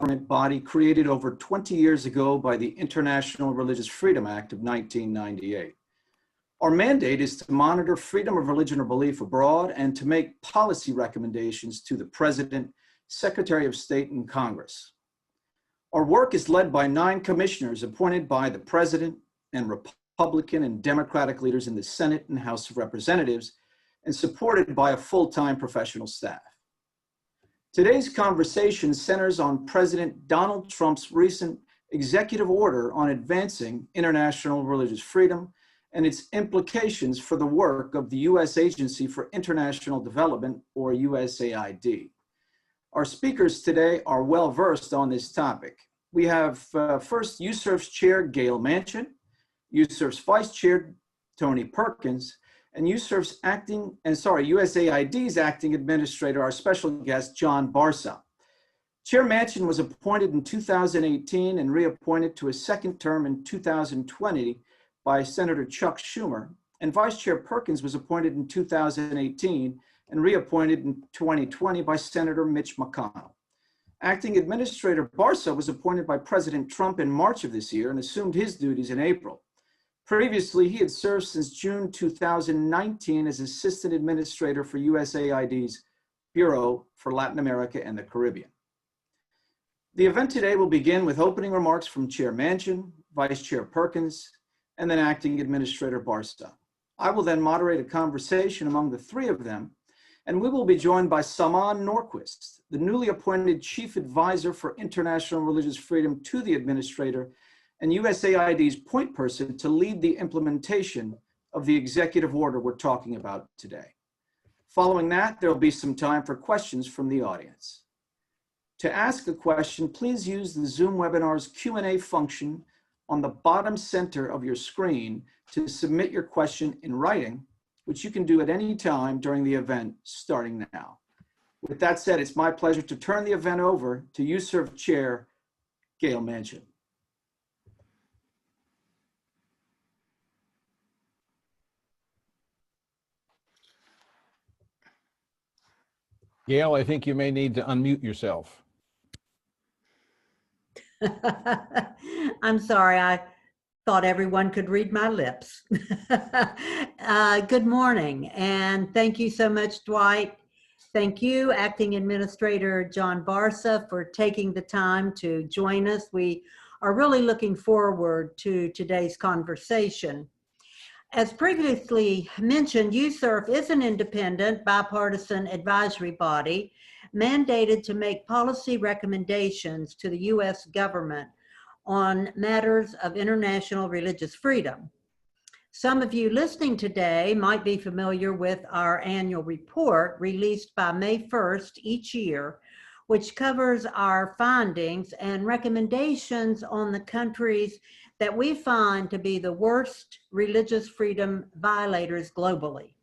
government body created over 20 years ago by the International Religious Freedom Act of 1998. Our mandate is to monitor freedom of religion or belief abroad and to make policy recommendations to the President, Secretary of State, and Congress. Our work is led by 9 commissioners appointed by the President and Republican and Democratic leaders in the Senate and House of Representatives, and supported by a full-time professional staff. Today's conversation centers on President Donald Trump's recent executive order on advancing international religious freedom and its implications for the work of the U.S. Agency for International Development, or USAID. Our speakers today are well-versed on this topic. We have first USCIRF's Chair, Gayle Manchin, USCIRF's Vice Chair, Tony Perkins, and USAID's acting administrator, our special guest, John Barsa. Chair Manchin was appointed in 2018 and reappointed to a second term in 2020 by Senator Chuck Schumer, and Vice Chair Perkins was appointed in 2018 and reappointed in 2020 by Senator Mitch McConnell. Acting Administrator Barsa was appointed by President Trump in March of this year and assumed his duties in April. Previously, he had served since June 2019 as Assistant Administrator for USAID's Bureau for Latin America and the Caribbean. The event today will begin with opening remarks from Chair Manchin, Vice Chair Perkins, and then Acting Administrator Barsa. I will then moderate a conversation among the 3 of them, and we will be joined by Salman Norquist, the newly appointed Chief Advisor for International Religious Freedom to the Administrator and USAID's point person to lead the implementation of the executive order we're talking about today. Following that, there will be some time for questions from the audience. To ask a question, please use the Zoom webinar's Q&A function on the bottom center of your screen to submit your question in writing, which you can do at any time during the event starting now. With that said, it's my pleasure to turn the event over to USCIRF Chair Gayle Manchin. Gayle, I think you may need to unmute yourself. I'm sorry, I thought everyone could read my lips. Good morning, and thank you so much, Dwight. Thank you, Acting Administrator John Barsa, for taking the time to join us. We are really looking forward to today's conversation. As previously mentioned, USCIRF is an independent, bipartisan advisory body mandated to make policy recommendations to the U.S. government on matters of international religious freedom. Some of you listening today might be familiar with our annual report released by May 1st each year, which covers our findings and recommendations on the countries that we find to be the worst religious freedom violators globally.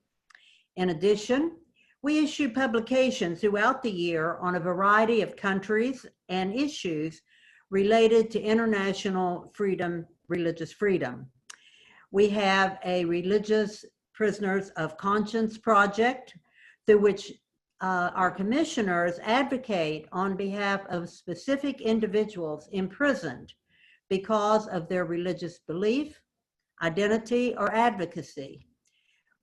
In addition, we issue publications throughout the year on a variety of countries and issues related to international freedom, religious freedom. We have a Religious Prisoners of Conscience project through which our commissioners advocate on behalf of specific individuals imprisoned because of their religious belief, identity, or advocacy.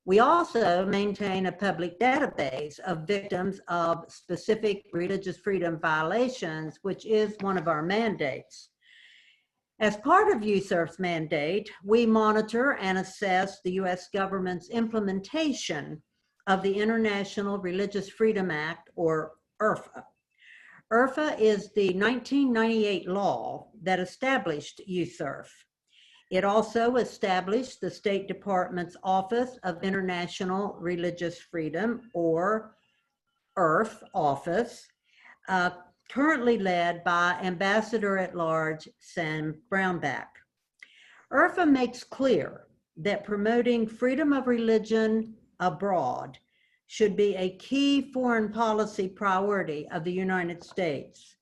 We also maintain a public database of victims of specific religious freedom violations, which is one of our mandates. As part of USCIRF's mandate, we monitor and assess the U.S. government's implementation of the International Religious Freedom Act, or IRFA. IRFA is the 1998 law that established USCIRF. It also established the State Department's Office of International Religious Freedom, or IRF office, currently led by Ambassador-at-Large Sam Brownback. IRFA makes clear that promoting freedom of religion abroad should be a key foreign policy priority of the United States.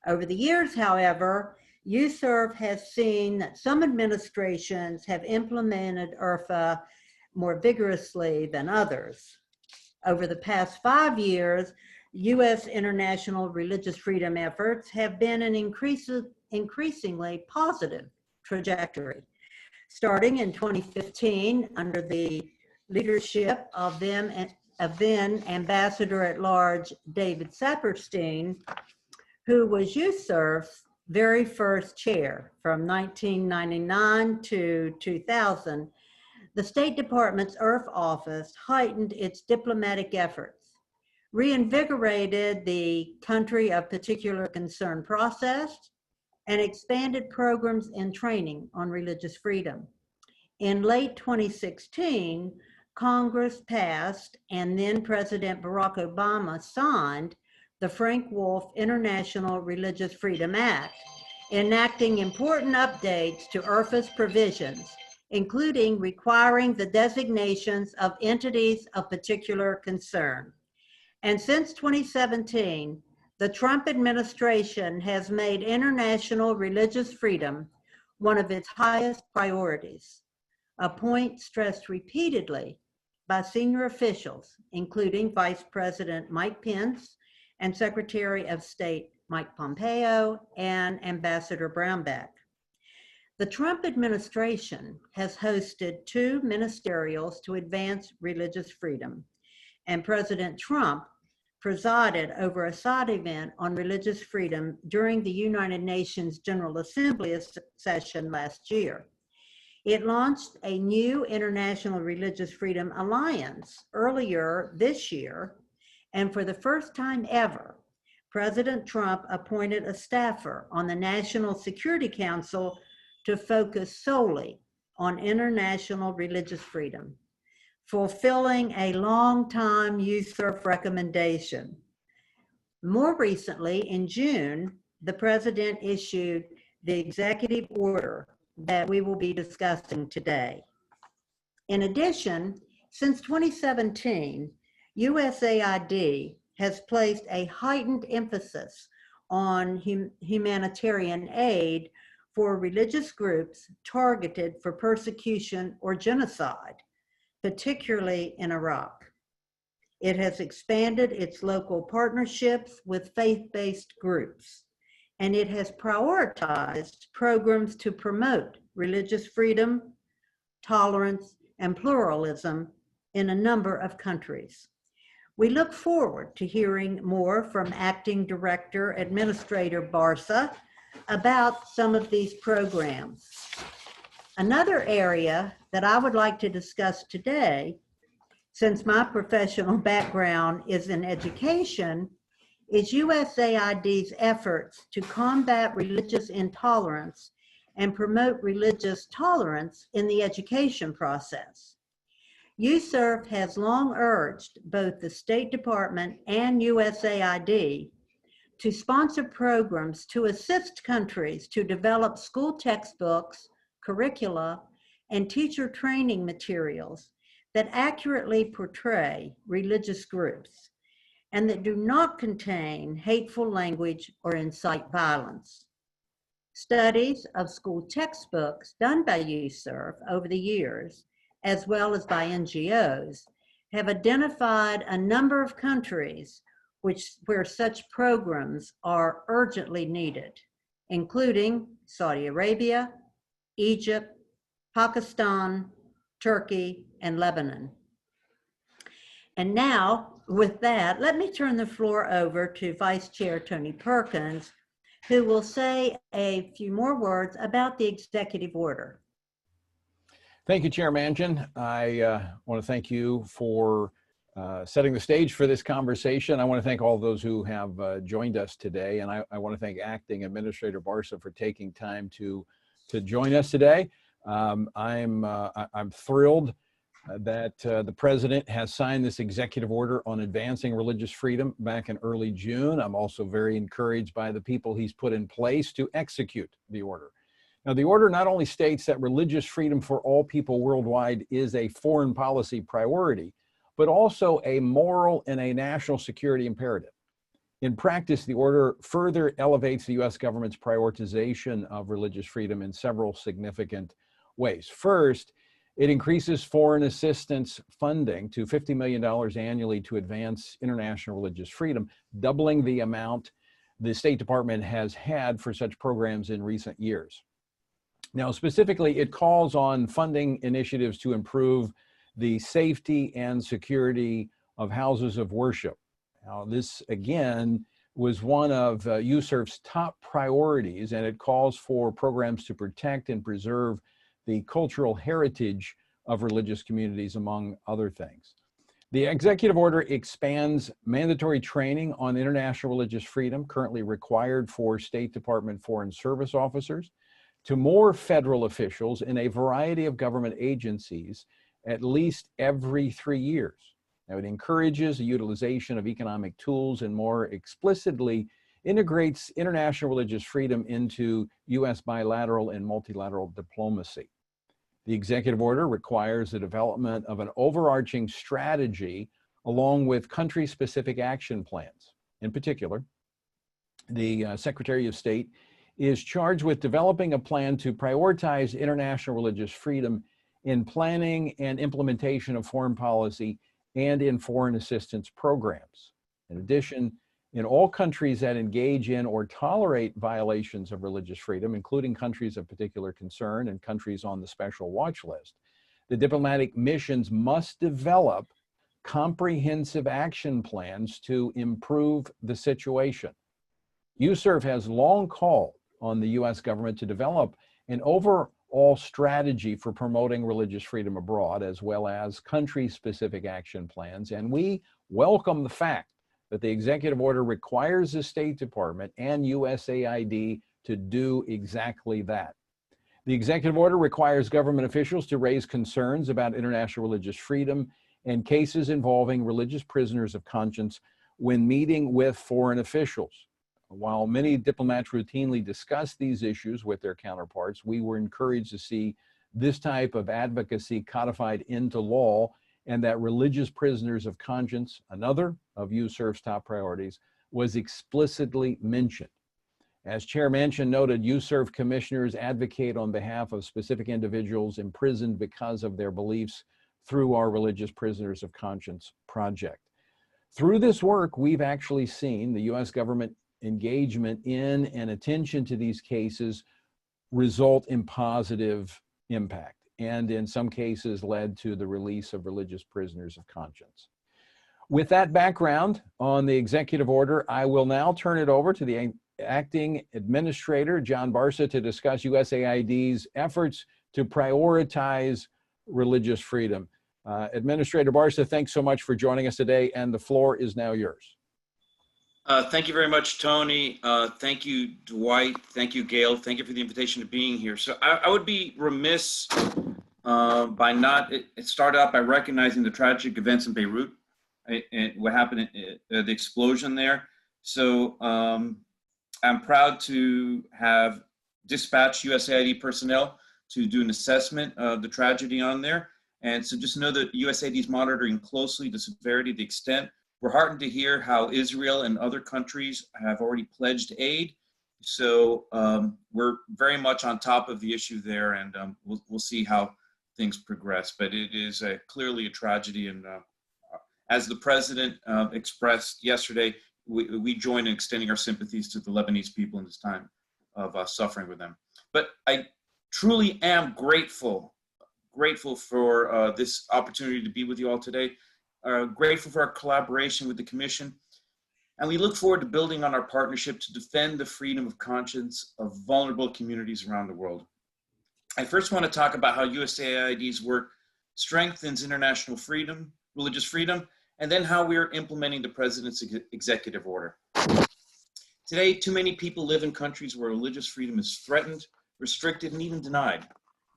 Over the years, however, USCIRF has seen that some administrations have implemented IRFA more vigorously than others. Over the past 5 years, U.S. international religious freedom efforts have been an increasingly positive trajectory. Starting in 2015, under the leadership of then Ambassador at Large David Saperstein, who was USCIRF's very first chair from 1999 to 2000, the State Department's IRF office heightened its diplomatic efforts, reinvigorated the country of particular concern process, and expanded programs and training on religious freedom. In late 2016, Congress passed, and then President Barack Obama signed, the Frank Wolf International Religious Freedom Act, enacting important updates to IRFA's provisions, including requiring the designations of entities of particular concern. And since 2017, the Trump administration has made international religious freedom one of its highest priorities, a point stressed repeatedly by senior officials, including Vice President Mike Pence and Secretary of State Mike Pompeo and Ambassador Brownback. The Trump administration has hosted 2 ministerials to advance religious freedom, and President Trump presided over a side event on religious freedom during the United Nations General Assembly session last year. It launched a new International Religious Freedom Alliance earlier this year, and for the first time ever, President Trump appointed a staffer on the National Security Council to focus solely on international religious freedom, fulfilling a long-time USCIRF recommendation. More recently, in June, the president issued the executive order that we will be discussing today. In addition, since 2017, USAID has placed a heightened emphasis on humanitarian aid for religious groups targeted for persecution or genocide, particularly in Iraq. It has expanded its local partnerships with faith-based groups, and it has prioritized programs to promote religious freedom, tolerance, and pluralism in a number of countries. We look forward to hearing more from Acting Director Administrator Barsa about some of these programs. Another area that I would like to discuss today, since my professional background is in education, is USAID's efforts to combat religious intolerance and promote religious tolerance in the education process. USCIRF has long urged both the State Department and USAID to sponsor programs to assist countries to develop school textbooks, curricula, and teacher training materials that accurately portray religious groups and that do not contain hateful language or incite violence. Studies of school textbooks done by USCIRF over the years, as well as by NGOs, have identified a number of countries where such programs are urgently needed, including Saudi Arabia, Egypt, Pakistan, Turkey, and Lebanon. And now, with that, let me turn the floor over to Vice Chair Tony Perkins, who will say a few more words about the executive order. Thank you, Chair Manchin. I want to thank you for setting the stage for this conversation. I want to thank all those who have joined us today, and I want to thank Acting Administrator Barsa for taking time to join us today. I'm thrilled that the President has signed this executive order on advancing religious freedom back in early June. I'm also very encouraged by the people he's put in place to execute the order. Now, the order not only states that religious freedom for all people worldwide is a foreign policy priority, but also a moral and a national security imperative. In practice, the order further elevates the U.S. government's prioritization of religious freedom in several significant ways. First, It increases foreign assistance funding to $50 million annually to advance international religious freedom, doubling the amount the State Department has had for such programs in recent years. Now, specifically, it calls on funding initiatives to improve the safety and security of houses of worship. Now, this, again, was one of USCIRF's top priorities, and it calls for programs to protect and preserve the cultural heritage of religious communities, among other things. The executive order expands mandatory training on international religious freedom, currently required for State Department Foreign Service officers, to more federal officials in a variety of government agencies at least every 3 years. Now, it encourages the utilization of economic tools and more explicitly integrates international religious freedom into U.S. bilateral and multilateral diplomacy. The executive order requires the development of an overarching strategy along with country-specific action plans. In particular, the Secretary of State is charged with developing a plan to prioritize international religious freedom in planning and implementation of foreign policy and in foreign assistance programs. In addition, in all countries that engage in or tolerate violations of religious freedom, including countries of particular concern and countries on the special watch list, the diplomatic missions must develop comprehensive action plans to improve the situation. USCIRF has long called on the U.S. government to develop an overall strategy for promoting religious freedom abroad, as well as country-specific action plans, and we welcome the fact that the executive order requires the State Department and USAID to do exactly that. The executive order requires government officials to raise concerns about international religious freedom and cases involving religious prisoners of conscience when meeting with foreign officials. While many diplomats routinely discuss these issues with their counterparts, we were encouraged to see this type of advocacy codified into law, and that religious prisoners of conscience, another of USCIRF's top priorities, was explicitly mentioned. As Chair Manchin noted, USCIRF commissioners advocate on behalf of specific individuals imprisoned because of their beliefs through our Religious Prisoners of Conscience project. Through this work, we've actually seen the U.S. government engagement in and attention to these cases result in positive impact, and in some cases led to the release of religious prisoners of conscience. With that background on the executive order, I will now turn it over to the Acting Administrator, John Barsa, to discuss USAID's efforts to prioritize religious freedom. Administrator Barsa, thanks so much for joining us today, and the floor is now yours. Thank you very much, Tony. Thank you, Dwight. Thank you, Gayle. Thank you for the invitation to being here. So I would be remiss by not start out by recognizing the tragic events in Beirut and what happened, the explosion there. So I'm proud to have dispatched USAID personnel to do an assessment of the tragedy on there. And so just know that USAID is monitoring closely the severity, the extent. We're heartened to hear how Israel and other countries have already pledged aid. So we're very much on top of the issue there, and we'll see how things progress. But it is clearly a tragedy, and as the president expressed yesterday, we join in extending our sympathies to the Lebanese people in this time of suffering with them. But I truly am grateful for this opportunity to be with you all today. Grateful for our collaboration with the Commission, and we look forward to building on our partnership to defend the freedom of conscience of vulnerable communities around the world. I first want to talk about how USAID's work strengthens international freedom, religious freedom, and then how we are implementing the President's executive order. Today, too many people live in countries where religious freedom is threatened, restricted, and even denied.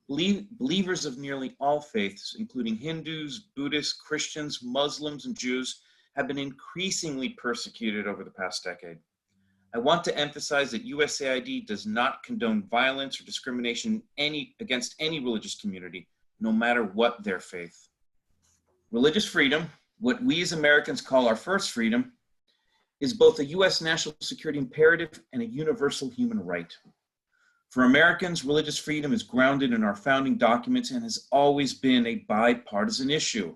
Believers of nearly all faiths, including Hindus, Buddhists, Christians, Muslims, and Jews, have been increasingly persecuted over the past decade. I want to emphasize that USAID does not condone violence or discrimination against any religious community, no matter what their faith. Religious freedom, what we as Americans call our first freedom, is both a U.S. national security imperative and a universal human right. For Americans, religious freedom is grounded in our founding documents and has always been a bipartisan issue.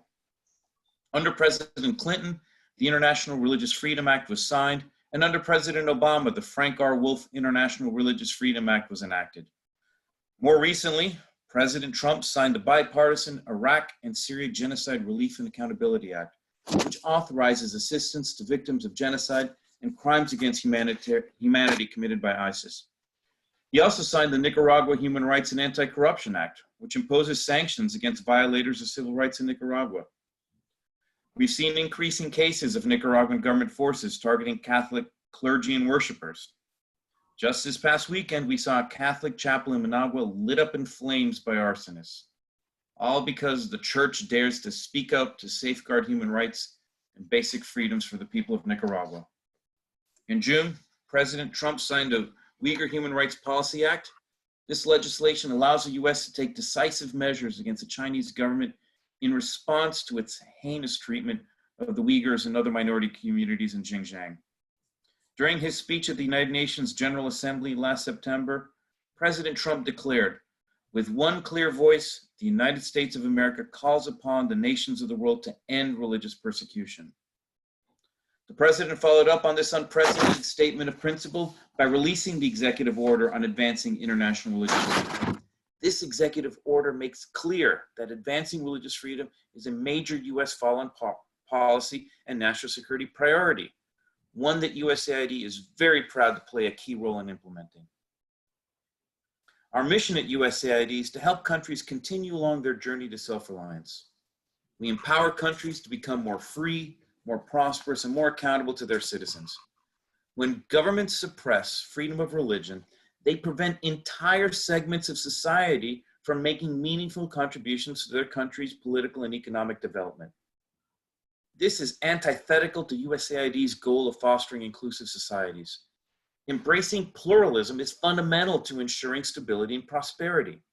Under President Clinton, the International Religious Freedom Act was signed, and under President Obama, the Frank R. Wolf International Religious Freedom Act was enacted. More recently, President Trump signed the bipartisan Iraq and Syria Genocide Relief and Accountability Act, which authorizes assistance to victims of genocide and crimes against humanity committed by ISIS. He also signed the Nicaragua Human Rights and Anti-Corruption Act, which imposes sanctions against violators of civil rights in Nicaragua. We've seen increasing cases of Nicaraguan government forces targeting Catholic clergy and worshipers. Just this past weekend, we saw a Catholic chapel in Managua lit up in flames by arsonists, all because the church dares to speak up to safeguard human rights and basic freedoms for the people of Nicaragua. In June, President Trump signed a Uyghur Human Rights Policy Act. This legislation allows the U.S. to take decisive measures against the Chinese government in response to its heinous treatment of the Uyghurs and other minority communities in Xinjiang. During his speech at the United Nations General Assembly last September, President Trump declared, "With one clear voice, the United States of America calls upon the nations of the world to end religious persecution." The president followed up on this unprecedented statement of principle by releasing the executive order on advancing international religious freedom. This executive order makes clear that advancing religious freedom is a major U.S. foreign policy and national security priority, one that USAID is very proud to play a key role in implementing. Our mission at USAID is to help countries continue along their journey to self-reliance. We empower countries to become more free, more prosperous, and more accountable to their citizens. When governments suppress freedom of religion, they prevent entire segments of society from making meaningful contributions to their country's political and economic development. This is antithetical to USAID's goal of fostering inclusive societies. Embracing pluralism is fundamental to ensuring stability and prosperity.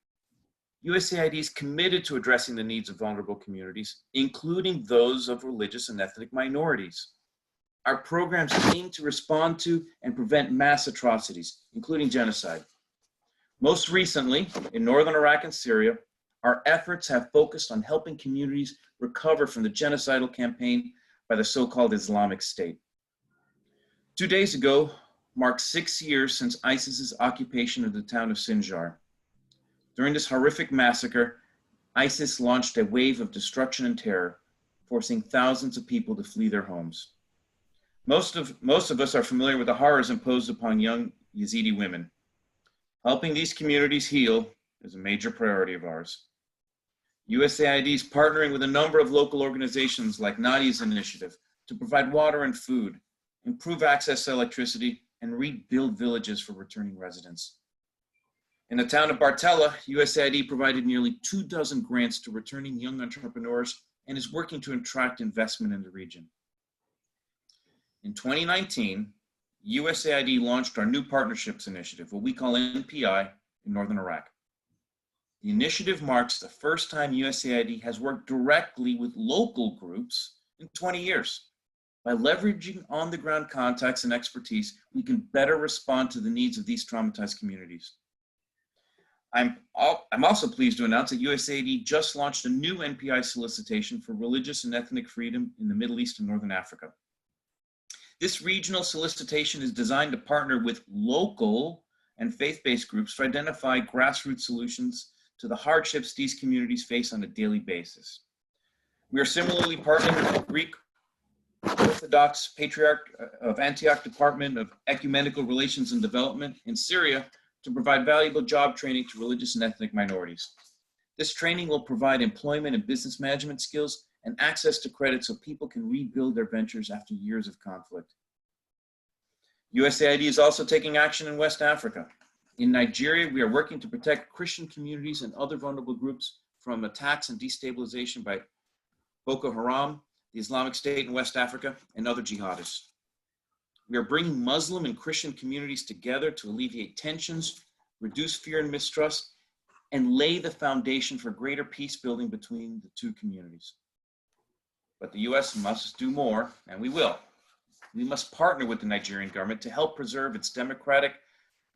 USAID is committed to addressing the needs of vulnerable communities, including those of religious and ethnic minorities. Our programs aim to respond to and prevent mass atrocities, including genocide. Most recently, in northern Iraq and Syria, our efforts have focused on helping communities recover from the genocidal campaign by the so-called Islamic State. 2 days ago marked 6 years since ISIS's occupation of the town of Sinjar. During this horrific massacre, ISIS launched a wave of destruction and terror, forcing thousands of people to flee their homes. Most of us are familiar with the horrors imposed upon young Yazidi women. Helping these communities heal is a major priority of ours. USAID is partnering with a number of local organizations like Nadia's initiative to provide water and food, improve access to electricity, and rebuild villages for returning residents. In the town of Bartella, USAID provided nearly 24 grants to returning young entrepreneurs and is working to attract investment in the region. In 2019, USAID launched our new partnerships initiative, what we call NPI, in northern Iraq. The initiative marks the first time USAID has worked directly with local groups in 20 years. By leveraging on-the-ground contacts and expertise, we can better respond to the needs of these traumatized communities. I'm also pleased to announce that USAID just launched a new NPI solicitation for religious and ethnic freedom in the Middle East and Northern Africa. This regional solicitation is designed to partner with local and faith-based groups to identify grassroots solutions to the hardships these communities face on a daily basis. We are similarly partnering with the Greek Orthodox Patriarch of Antioch Department of Ecumenical Relations and Development in Syria to provide valuable job training to religious and ethnic minorities. This training will provide employment and business management skills and access to credit so people can rebuild their ventures after years of conflict. USAID is also taking action in West Africa. In Nigeria, we are working to protect Christian communities and other vulnerable groups from attacks and destabilization by Boko Haram, the Islamic State in West Africa, and other jihadists. We are bringing Muslim and Christian communities together to alleviate tensions, reduce fear and mistrust, and lay the foundation for greater peace building between the two communities. But the US must do more, and we will. We must partner with the Nigerian government to help preserve its democratic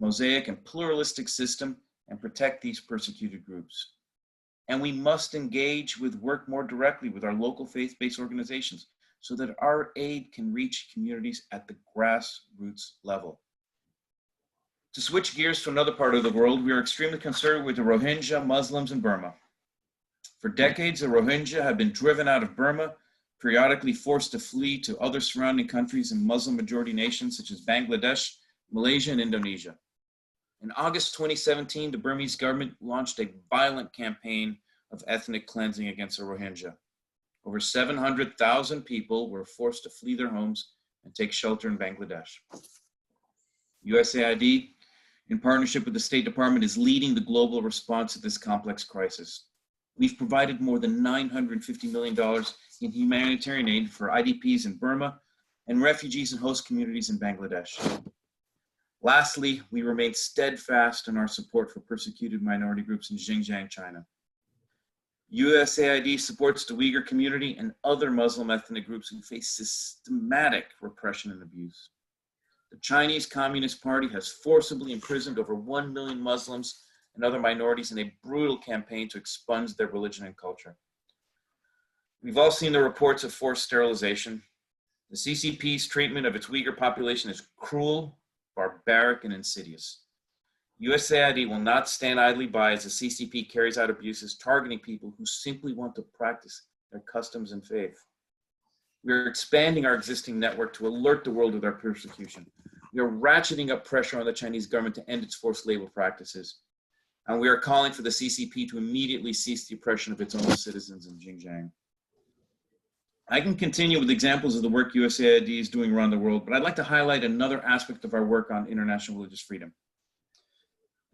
mosaic, and pluralistic system and protect these persecuted groups. And we must engage with work more directly with our local faith-based organizations so that our aid can reach communities at the grassroots level. To switch gears to another part of the world, we are extremely concerned with the Rohingya Muslims in Burma. For decades, the Rohingya have been driven out of Burma, periodically forced to flee to other surrounding countries and Muslim-majority nations such as Bangladesh, Malaysia, and Indonesia. In August 2017, the Burmese government launched a violent campaign of ethnic cleansing against the Rohingya. Over 700,000 people were forced to flee their homes and take shelter in Bangladesh. USAID, in partnership with the State Department, is leading the global response to this complex crisis. We've provided more than $950 million in humanitarian aid for IDPs in Burma and refugees and host communities in Bangladesh. Lastly, we remain steadfast in our support for persecuted minority groups in Xinjiang, China. USAID supports the Uyghur community and other Muslim ethnic groups who face systematic repression and abuse. The Chinese Communist Party has forcibly imprisoned over 1 million Muslims and other minorities in a brutal campaign to expunge their religion and culture. We've all seen the reports of forced sterilization. The CCP's treatment of its Uyghur population is cruel, barbaric, and insidious. USAID will not stand idly by as the CCP carries out abuses targeting people who simply want to practice their customs and faith. We are expanding our existing network to alert the world of their persecution. We are ratcheting up pressure on the Chinese government to end its forced labor practices. And we are calling for the CCP to immediately cease the oppression of its own citizens in Xinjiang. I can continue with examples of the work USAID is doing around the world, but I'd like to highlight another aspect of our work on international religious freedom.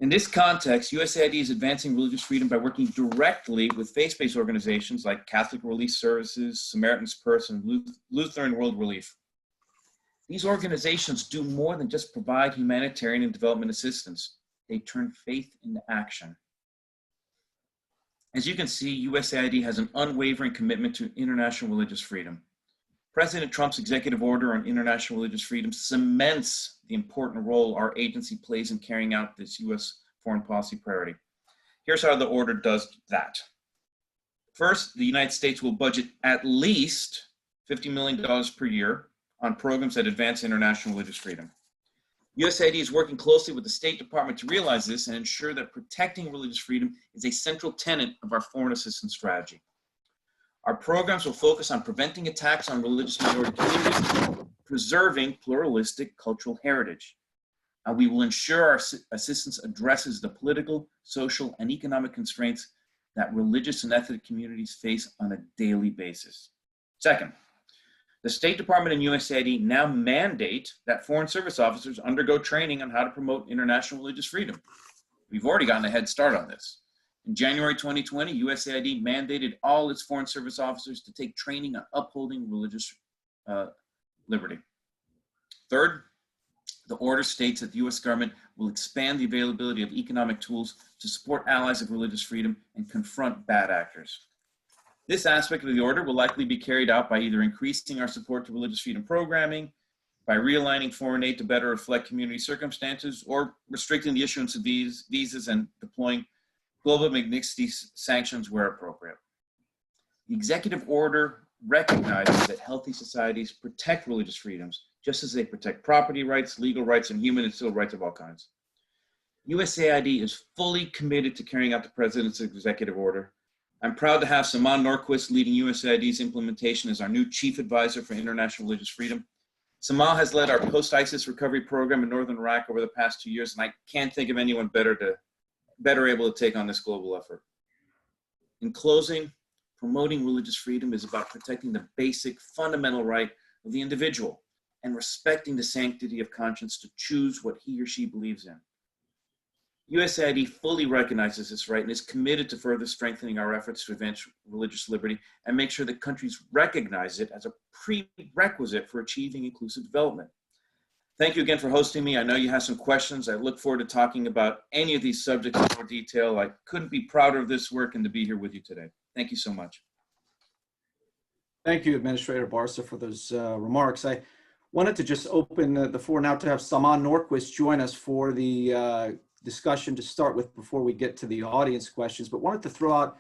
In this context, USAID is advancing religious freedom by working directly with faith-based organizations like Catholic Relief Services, Samaritan's Purse, and Lutheran World Relief. These organizations do more than just provide humanitarian and development assistance. They turn faith into action. As you can see, USAID has an unwavering commitment to international religious freedom. President Trump's executive order on international religious freedom cements the important role our agency plays in carrying out this U.S. foreign policy priority. Here's how the order does that. First, the United States will budget at least $50 million per year on programs that advance international religious freedom. USAID is working closely with the State Department to realize this and ensure that protecting religious freedom is a central tenet of our foreign assistance strategy. Our programs will focus on preventing attacks on religious minority communities, preserving pluralistic cultural heritage. And we will ensure our assistance addresses the political, social, and economic constraints that religious and ethnic communities face on a daily basis. Second, the State Department and USAID now mandate that Foreign Service officers undergo training on how to promote international religious freedom. We've already gotten a head start on this. In January 2020, USAID mandated all its Foreign Service officers to take training on upholding religious liberty. Third, the order states that the U.S. government will expand the availability of economic tools to support allies of religious freedom and confront bad actors. This aspect of the order will likely be carried out by either increasing our support to religious freedom programming, by realigning foreign aid to better reflect community circumstances, or restricting the issuance of visas and deploying global Magnitsky sanctions where appropriate. The executive order recognizes that healthy societies protect religious freedoms, just as they protect property rights, legal rights, and human and civil rights of all kinds. USAID is fully committed to carrying out the President's executive order. I'm proud to have Saman Norquist leading USAID's implementation as our new Chief Advisor for International Religious Freedom. Samal has led our post-ISIS recovery program in Northern Iraq over the past 2 years, and I can't think of anyone better able to take on this global effort. In closing, promoting religious freedom is about protecting the basic fundamental right of the individual and respecting the sanctity of conscience to choose what he or she believes in. USAID fully recognizes this right and is committed to further strengthening our efforts to advance religious liberty and make sure that countries recognize it as a prerequisite for achieving inclusive development. Thank you again for hosting me. I know you have some questions. I look forward to talking about any of these subjects in more detail. I couldn't be prouder of this work and to be here with you today. Thank you so much. Thank you, Administrator Barsa, for those remarks. I Wanted to just open the floor now to have Saman Norquist join us for the discussion to start with before we get to the audience questions, but wanted to throw out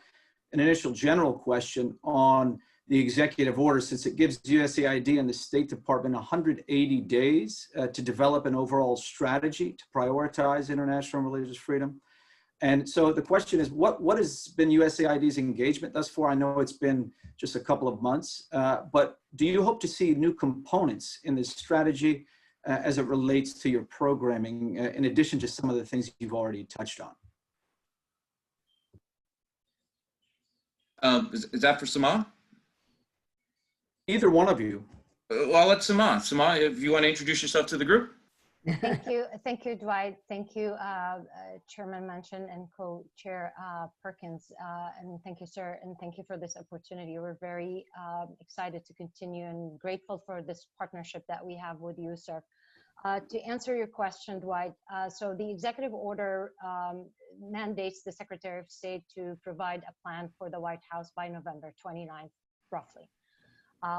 an initial general question on the executive order, since it gives USAID and the State Department 180 days to develop an overall strategy to prioritize international and religious freedom. And so the question is, what has been USAID's engagement thus far? I know it's been just a couple of months, but do you hope to see new components in this strategy as it relates to your programming, in addition to some of the things you've already touched on? Is that for Saman? Either one of you. Well, I'll let Saman. Saman, if you want to introduce yourself to the group. Thank you, Dwight. Thank you, Chairman Manchin and Co-Chair Perkins, and thank you, sir, and thank you for this opportunity. We're very excited to continue and grateful for this partnership that we have with USCIRF. To answer your question, Dwight, so the executive order mandates the Secretary of State to provide a plan for the White House by November 29th, roughly.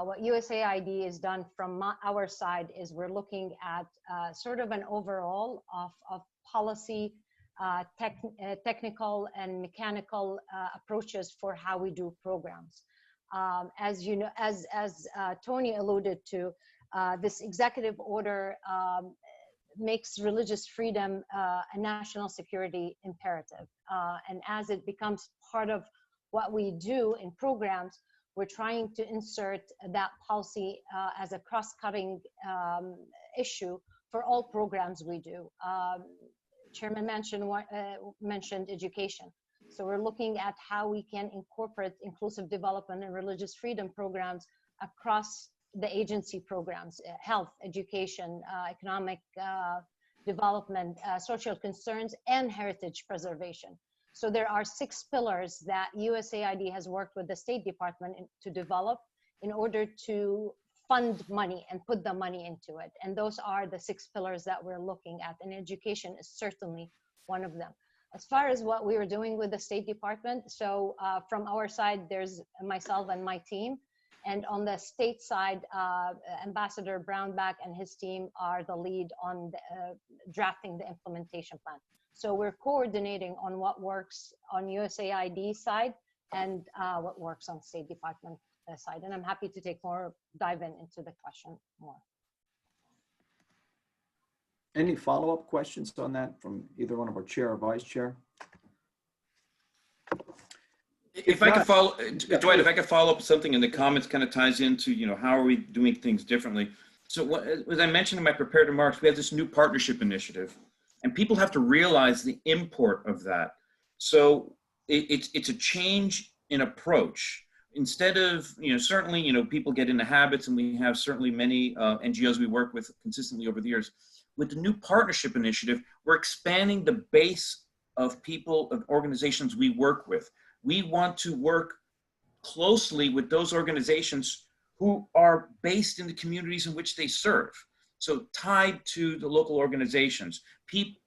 What USAID has done from our side is we're looking at sort of an overall of policy, technical and mechanical approaches for how we do programs. As you know, as Tony alluded to, this executive order makes religious freedom a national security imperative. And as it becomes part of what we do in programs, we're trying to insert that policy as a cross-cutting issue for all programs we do. Chairman mentioned education. So we're looking at how we can incorporate inclusive development and religious freedom programs across the agency programs: health, education, economic development, social concerns, and heritage preservation. So there are 6 pillars that USAID has worked with the State Department to develop in order to fund money and put the money into it. And those are the 6 pillars that we're looking at, and education is certainly one of them. As far as what we were doing with the State Department, so from our side, there's myself and my team. And on the state side, Ambassador Brownback and his team are the lead on drafting the implementation plan. So we're coordinating on what works on USAID side and what works on State Department side. And I'm happy to dive into the question more. Any follow-up questions on that from either one of our chair or vice chair? If I could follow, Dwight, if I could follow up something in the comments, kind of ties into, you know, how are we doing things differently? So as I mentioned in my prepared remarks, we have this new partnership initiative. And people have to realize the import of that. So it's a change in approach. Instead of, you know, certainly, you know, people get into habits, and we have certainly many NGOs we work with consistently over the years. With the new partnership initiative, we're expanding the base of people, of organizations we work with. We want to work closely with those organizations who are based in the communities in which they serve. So tied to the local organizations,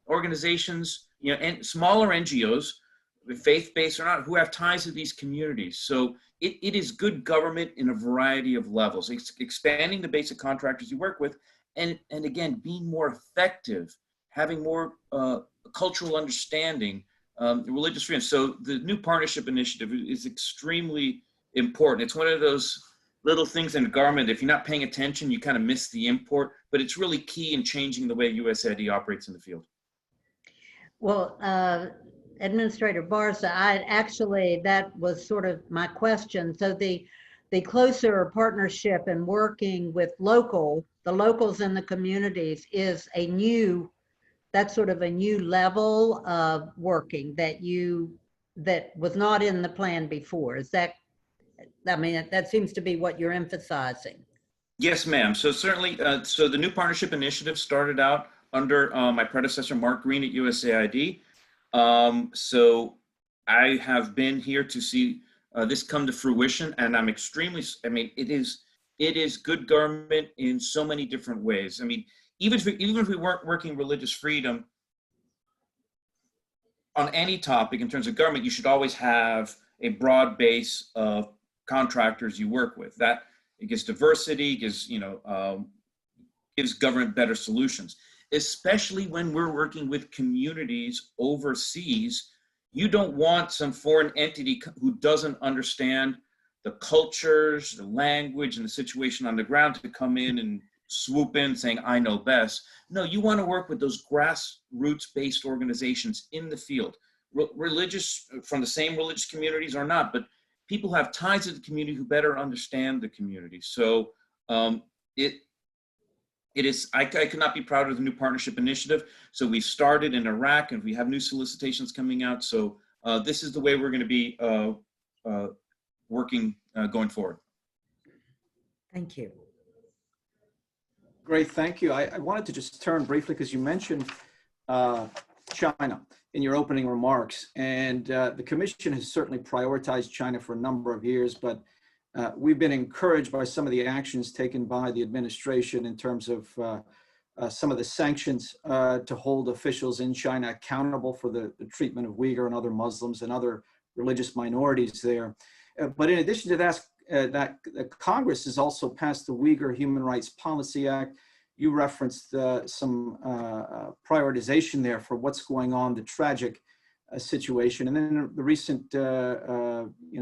organizations, you know, and smaller NGOs, faith-based or not, who have ties to these communities. So it is good government in a variety of levels. It's expanding the basic contractors you work with, and again, being more effective, having more cultural understanding, religious freedom. So the new partnership initiative is extremely important. It's one of those little things in government, if you're not paying attention, you kind of miss the import, but it's really key in changing the way USAID operates in the field. Well, Administrator Barsa, that was sort of my question. So the closer partnership and working with the locals in the communities is that's sort of a new level of working that was not in the plan before. Is that, I mean, that seems to be what you're emphasizing. Yes, ma'am. So certainly, so the new partnership initiative started out under my predecessor, Mark Green at USAID. So I have been here to see this come to fruition, and I'm extremely, I mean, it is good government in so many different ways. I mean, even if we weren't working religious freedom on any topic in terms of government, you should always have a broad base of contractors you work with. That it gives diversity, gives, you know, gives government better solutions, especially when we're working with communities overseas. You don't want some foreign entity who doesn't understand the cultures, the language, and the situation on the ground to come in and swoop in saying, I know best. No, you want to work with those grassroots-based organizations in the field, religious, from the same religious communities or not, but people have ties to the community who better understand the community. So it is, I could not be prouder of the new partnership initiative. So we started in Iraq and we have new solicitations coming out. So this is the way we're going to be working going forward. Thank you. Great, thank you. I wanted to just turn briefly because you mentioned China in your opening remarks, and the Commission has certainly prioritized China for a number of years, but we've been encouraged by some of the actions taken by the administration in terms of some of the sanctions to hold officials in China accountable for the treatment of Uyghur and other Muslims and other religious minorities there. But in addition to that, Congress has also passed the Uyghur Human Rights Policy Act. You referenced some prioritization there for what's going on, the tragic situation, and then the recent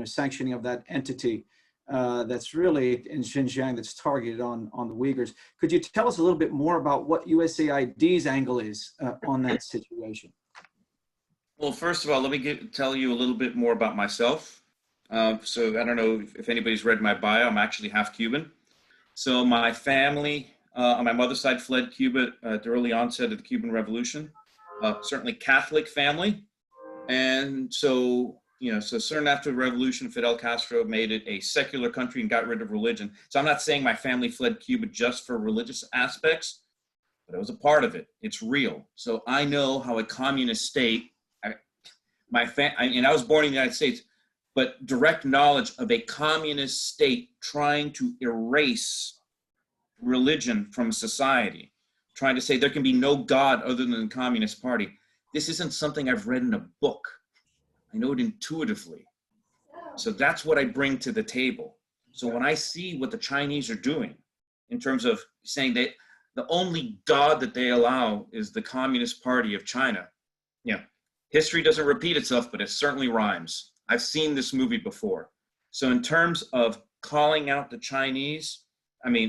sanctioning of that entity that's really in Xinjiang that's targeted on the Uyghurs. Could you tell us a little bit more about what USAID's angle is on that situation? Well, first of all, let me tell you a little bit more about myself. So I don't know if anybody's read my bio. I'm actually half Cuban. So my family on my mother's side fled Cuba at the early onset of the Cuban Revolution. Certainly Catholic family. And so, so soon after the revolution, Fidel Castro made it a secular country and got rid of religion. So I'm not saying my family fled Cuba just for religious aspects, but it was a part of it. It's real. So I know how a communist state, I was born in the United States, but direct knowledge of a communist state trying to erase religion from society, trying to say there can be no God other than the Communist Party. This isn't something I've read in a book. I know it intuitively. So that's what I bring to the table. So when I see what the Chinese are doing in terms of saying that the only God that they allow is the Communist Party of China, history doesn't repeat itself, but it certainly rhymes. I've seen this movie before. So in terms of calling out the Chinese,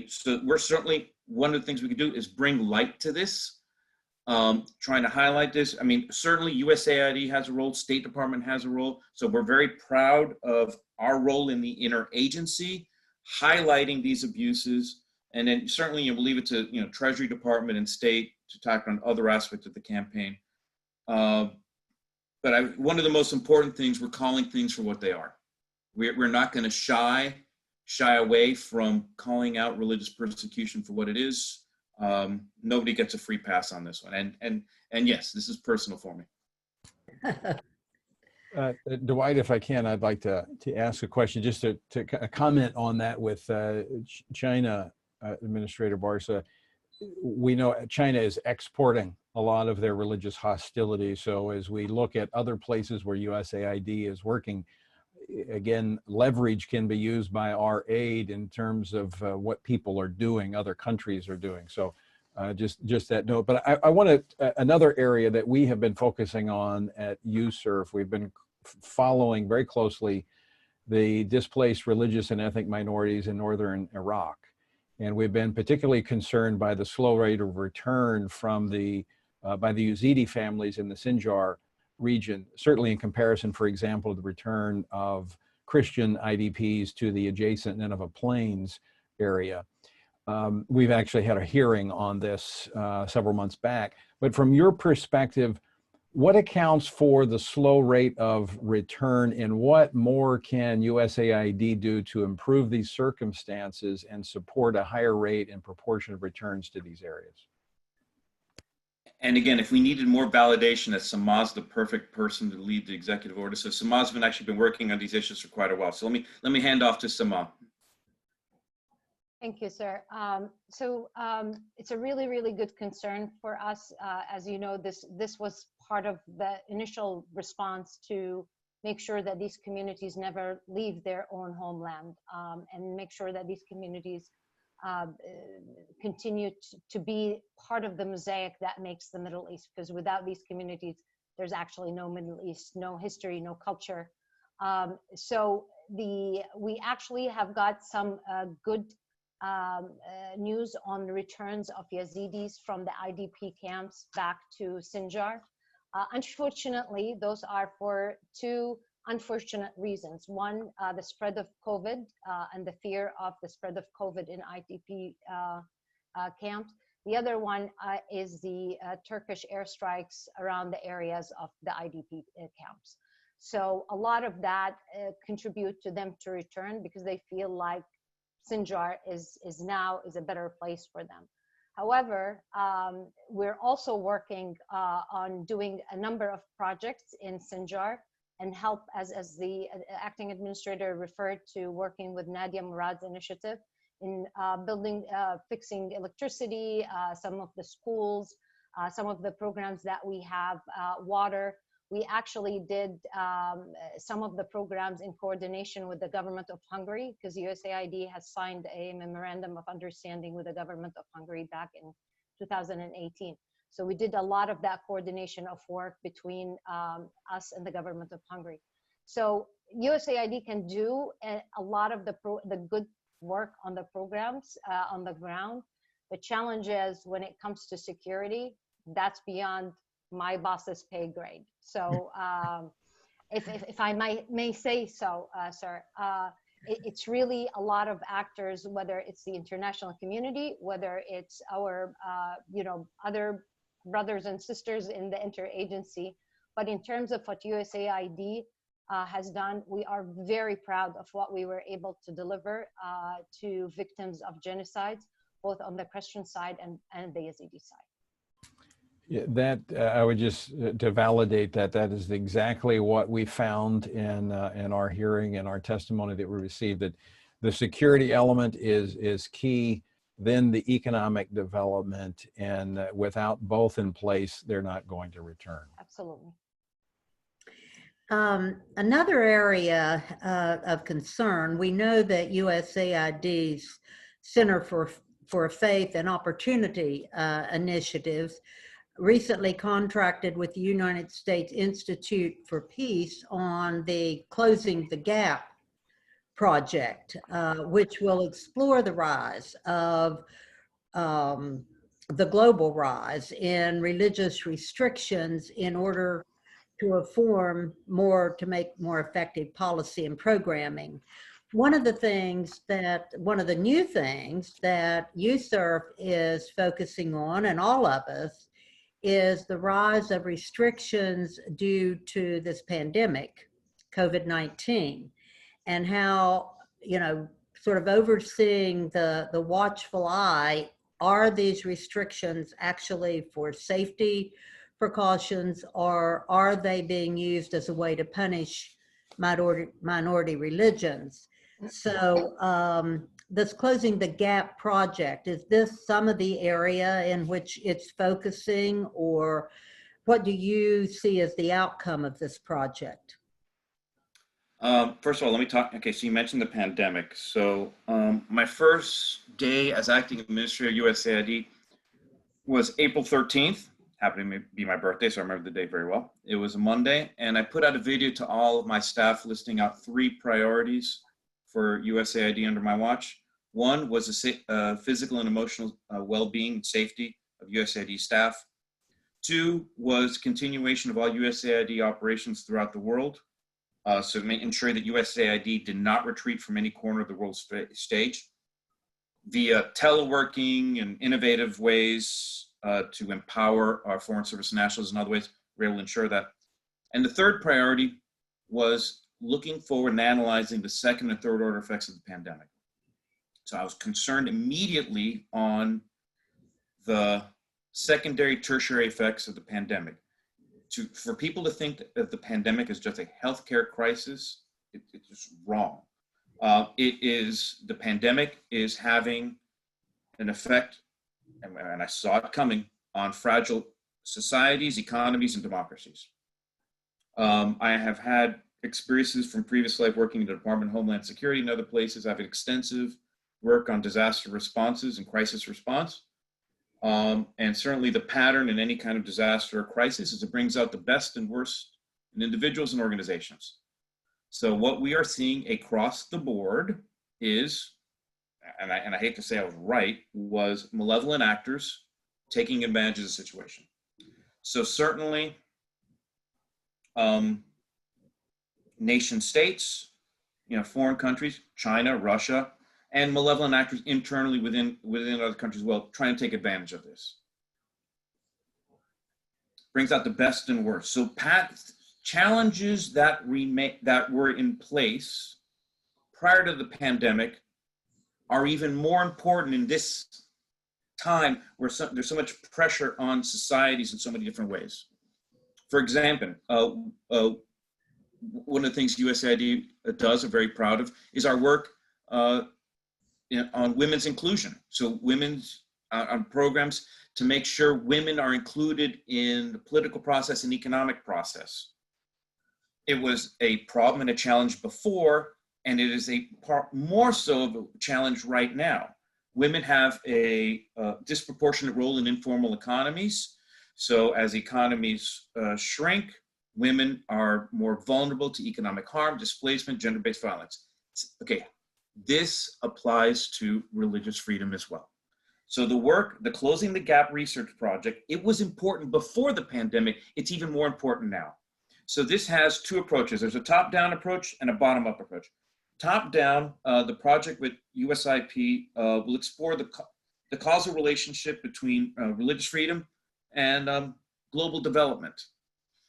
so we're certainly, one of the things we can do is bring light to this, trying to highlight this. Certainly USAID has a role, State Department has a role. So we're very proud of our role in the interagency, highlighting these abuses. And then certainly you leave it to, Treasury Department and State to tackle on other aspects of the campaign. But one of the most important things, we're calling things for what they are. We're not going to shy away from calling out religious persecution for what it is. Nobody gets a free pass on this one. And yes, this is personal for me. Dwight, if I can, I'd like to ask a question, just to comment on that with China, Administrator Barsa. We know China is exporting a lot of their religious hostility. So as we look at other places where USAID is working, again, leverage can be used by our aid in terms of what people are doing, other countries are doing. So just that note. But I want to, another area that we have been focusing on at USCIRF, we've been following very closely the displaced religious and ethnic minorities in northern Iraq. And we've been particularly concerned by the slow rate of return from by the Yazidi families in the Sinjar region, certainly in comparison, for example, to the return of Christian IDPs to the adjacent Nineveh Plains area. We've actually had a hearing on this several months back. But from your perspective, what accounts for the slow rate of return, and what more can USAID do to improve these circumstances and support a higher rate and proportion of returns to these areas? And again, if we needed more validation, that Sama's the perfect person to lead the executive order. So Sama's actually been working on these issues for quite a while. So let me hand off to Sama. Thank you, sir. It's a really, really good concern for us. As you know, this was part of the initial response to make sure that these communities never leave their own homeland, and make sure that these communities continue to be part of the mosaic that makes the Middle East, because without these communities, there's actually no Middle East, no history, no culture. So we actually have got some good news on the returns of Yazidis from the IDP camps back to Sinjar. Unfortunately, those are for two unfortunate reasons. One, the spread of COVID and the fear of the spread of COVID in IDP camps. The other one is the Turkish airstrikes around the areas of the IDP camps. So a lot of that contribute to them to return because they feel like Sinjar is a better place for them. However, we're also working on doing a number of projects in Sinjar and help, as the acting administrator referred to, working with Nadia Murad's initiative in building, fixing electricity, some of the schools, some of the programs that we have, water. We actually did some of the programs in coordination with the government of Hungary, because USAID has signed a memorandum of understanding with the government of Hungary back in 2018. So we did a lot of that coordination of work between us and the government of Hungary. So USAID can do a lot of the good work on the programs on the ground. The challenge is when it comes to security, that's beyond my boss's pay grade. So if I may say so, sir, it's really a lot of actors, whether it's the international community, whether it's our other brothers and sisters in the interagency. But in terms of what USAID has done, we are very proud of what we were able to deliver to victims of genocides, both on the Christian side and the Yazidi side. Yeah, that I would just to validate that is exactly what we found in our hearing and our testimony that we received, that the security element is key, then the economic development, and without both in place, they're not going to return. Absolutely. Another area of concern, we know that USAID's Center for Faith and Opportunity initiatives recently contracted with the United States Institute for Peace on the Closing the Gap project, which will explore the rise of the global rise in religious restrictions in order to make more effective policy and programming. One of the new things that USCIRF is focusing on, and all of us, is the rise of restrictions due to this pandemic, COVID-19, and how, sort of overseeing the watchful eye, are these restrictions actually for safety precautions, or are they being used as a way to punish minority religions? So this Closing the Gap project, is this some of the area in which it's focusing, or what do you see as the outcome of this project? First of all, let me talk. Okay, so you mentioned the pandemic. So my first day as acting administrator of USAID was April 13th. Happened to be my birthday, so I remember the day very well. It was a Monday, and I put out a video to all of my staff listing out 3 priorities for USAID under my watch. One was the physical and emotional well-being and safety of USAID staff. 2 was continuation of all USAID operations throughout the world. So ensure that USAID did not retreat from any corner of the world stage. Via teleworking and innovative ways to empower our Foreign Service nationals and other ways, we're able to ensure that. And the third priority was looking forward and analyzing the second and third order effects of the pandemic. So I was concerned immediately on the secondary, tertiary effects of the pandemic. For people to think that the pandemic is just a healthcare crisis, it's just wrong. The pandemic is having an effect, and I saw it coming, on fragile societies, economies, and democracies. I have had experiences from previous life working in the Department of Homeland Security and other places. I have extensive work on disaster responses and crisis response. And certainly the pattern in any kind of disaster or crisis is it brings out the best and worst in individuals and organizations. So what we are seeing across the board is, and I hate to say I was right, was malevolent actors taking advantage of the situation. So certainly nation states, foreign countries, China, Russia, and malevolent actors internally within other countries as well, trying to take advantage of this. Brings out the best and worst. So challenges that were in place prior to the pandemic are even more important in this time where there's so much pressure on societies in so many different ways. For example, one of the things USAID does, I'm very proud of, is our work on women's inclusion. So women's on programs to make sure women are included in the political process and economic process. It was a problem and a challenge before, and it is more so of a challenge right now. Women have a disproportionate role in informal economies. So as economies shrink, women are more vulnerable to economic harm, displacement, gender-based violence. Okay, this applies to religious freedom as well. So the Closing the Gap research project, it was important before the pandemic, it's even more important now. So this has two approaches. There's a top-down approach and a bottom-up approach. Top-down, the project with USIP will explore the causal relationship between religious freedom and global development.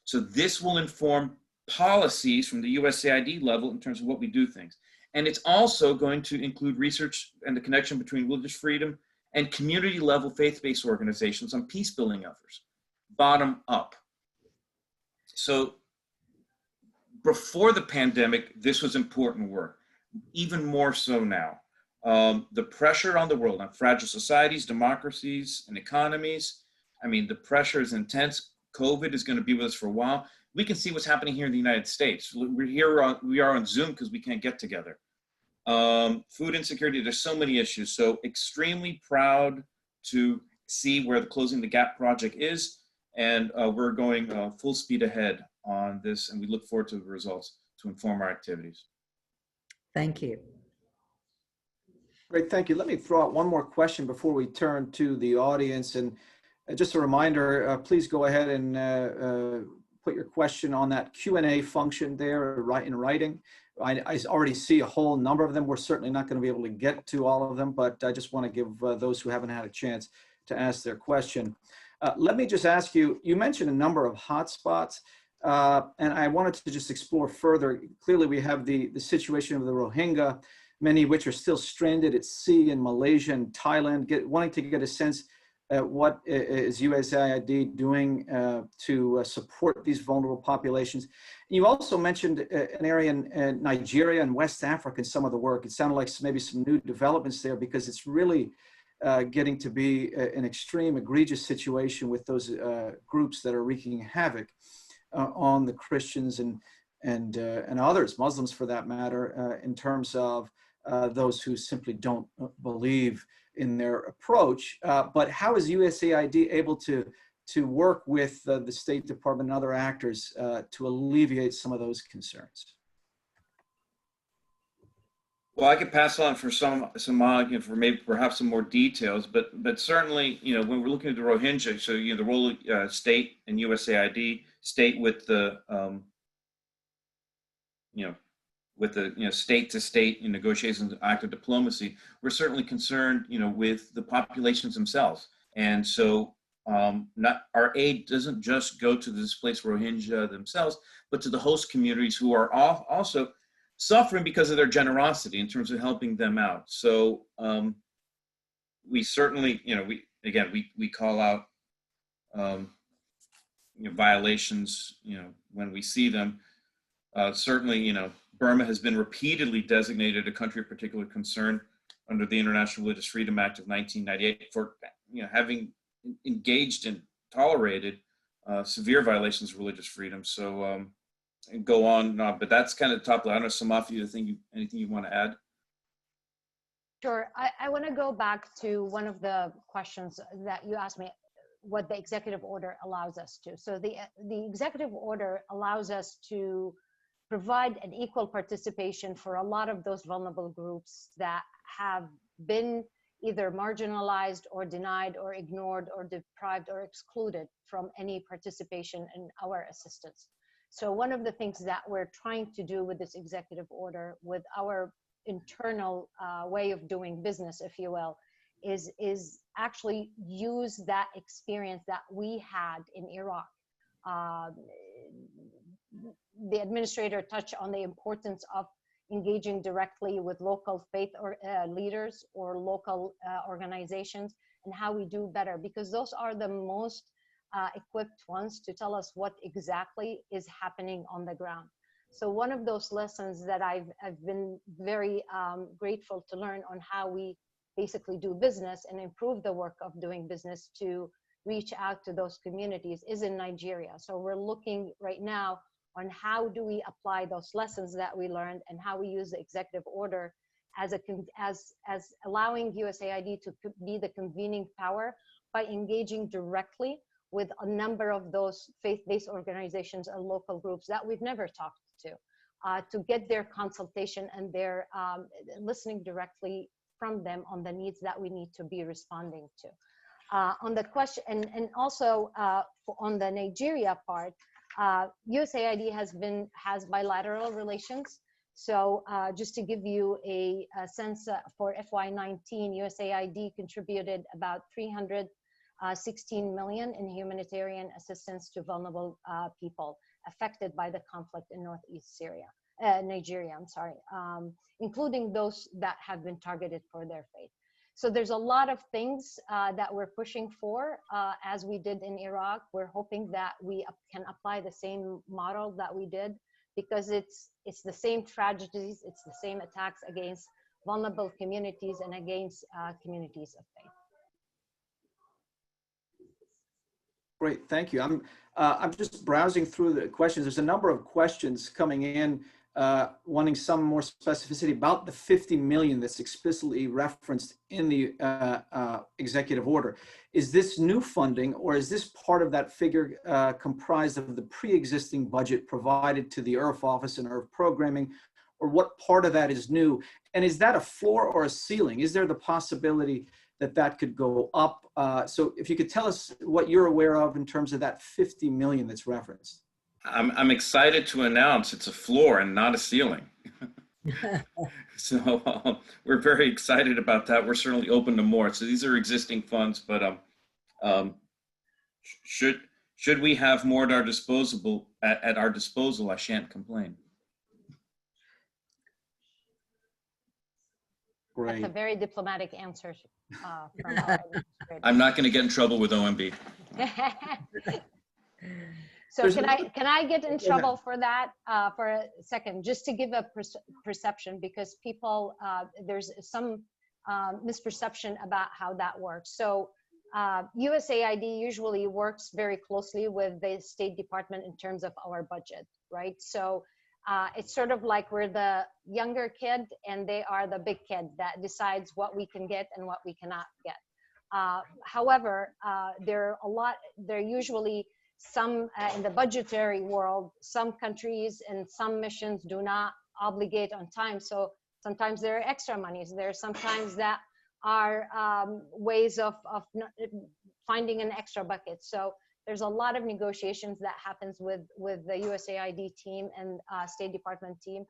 So this will inform policies from the USAID level in terms of what we do things. And it's also going to include research and the connection between religious freedom and community level faith-based organizations on peace building efforts, bottom up. So before the pandemic, this was important work, even more so now. The pressure on the world, on fragile societies, democracies, and economies, I mean, the pressure is intense. COVID is going to be with us for a while. We can see what's happening here in the United States. We are on Zoom because we can't get together. Food insecurity, there's so many issues. So extremely proud to see where the Closing the Gap project is. And we're going full speed ahead on this. And we look forward to the results to inform our activities. Thank you. Great, thank you. Let me throw out one more question before we turn to the audience. And just a reminder, please go ahead and put your question on that Q&A function there in writing. I already see a whole number of them. We're certainly not going to be able to get to all of them, but I just want to give those who haven't had a chance to ask their question. Let me just ask you, you mentioned a number of hotspots, and I wanted to just explore further. Clearly, we have the situation of the Rohingya, many of which are still stranded at sea in Malaysia and Thailand, wanting to get a sense what is USAID doing to support these vulnerable populations. You also mentioned an area in Nigeria and West Africa in some of the work. It sounded like maybe some new developments there because it's really getting to be an extreme, egregious situation with those groups that are wreaking havoc on the Christians and others, Muslims for that matter, in terms of those who simply don't believe in their approach. But how is USAID able to work with the State Department and other actors to alleviate some of those concerns? Well, I could pass on for for maybe perhaps some more details, but certainly, when we're looking at the Rohingya, so the role of state and USAID, state with the state-to-state negotiations, active diplomacy, we're certainly concerned, with the populations themselves. And so our aid doesn't just go to the displaced Rohingya themselves, but to the host communities who are also suffering because of their generosity in terms of helping them out. So we certainly, we call out violations, when we see them. Certainly, Burma has been repeatedly designated a country of particular concern under the International Religious Freedom Act of 1998 for having engaged and tolerated severe violations of religious freedom. So and go on, but that's kind of the top level. I don't know, Samafi, anything you want to add? Sure. I want to go back to one of the questions that you asked me, what the executive order allows us to. So the executive order allows us to provide an equal participation for a lot of those vulnerable groups that have been either marginalized or denied or ignored or deprived or excluded from any participation in our assistance. So one of the things that we're trying to do with this executive order, with our internal way of doing business, if you will, is actually use that experience that we had in Iraq. The administrator touched on the importance of engaging directly with local faith or leaders or local organizations, and how we do better, because those are the most equipped ones to tell us what exactly is happening on the ground. So one of those lessons that I've been very grateful to learn on how we basically do business and improve the work of doing business to reach out to those communities is in Nigeria. So we're looking right now on how do we apply those lessons that we learned and how we use the executive order as allowing USAID to be the convening power by engaging directly with a number of those faith-based organizations and local groups that we've never talked to get their consultation and their listening directly from them on the needs that we need to be responding to. On the question, and also on the Nigeria part, USAID has bilateral relations. So just to give you a sense, for FY19, USAID contributed about $316 million in humanitarian assistance to vulnerable people affected by the conflict in northeast Nigeria, including those that have been targeted for their faith. So there's a lot of things that we're pushing for as we did in Iraq. We're hoping that we can apply the same model that we did, because it's the same tragedies, it's the same attacks against vulnerable communities and against communities of faith. Great, thank you. I'm just browsing through the questions. There's a number of questions coming in wanting some more specificity about the 50 million that's explicitly referenced in the executive order. Is this new funding, or is this part of that figure comprised of the pre-existing budget provided to the USCIRF office and USCIRF programming, or what part of that is new? And is that a floor or a ceiling? Is there the possibility that that could go up? So if you could tell us what you're aware of in terms of that 50 million that's referenced. I'm excited to announce it's a floor and not a ceiling. So we're very excited about that. We're certainly open to more. So these are existing funds, but should we have more at our disposal, I shan't complain. Great. That's a very diplomatic answer from our administrator. I'm not going to get in trouble with OMB. So can I get in trouble for that for a second, just to give a perception, because people, there's some misperception about how that works. So USAID usually works very closely with the State Department in terms of our budget, right? So it's sort of like we're the younger kid and they are the big kid that decides what we can get and what we cannot get. However, there are usually some in the budgetary world, some countries and some missions do not obligate on time. So sometimes there are extra monies. There are sometimes that are ways of finding an extra bucket. So there's a lot of negotiations that happens with the USAID team and State Department team.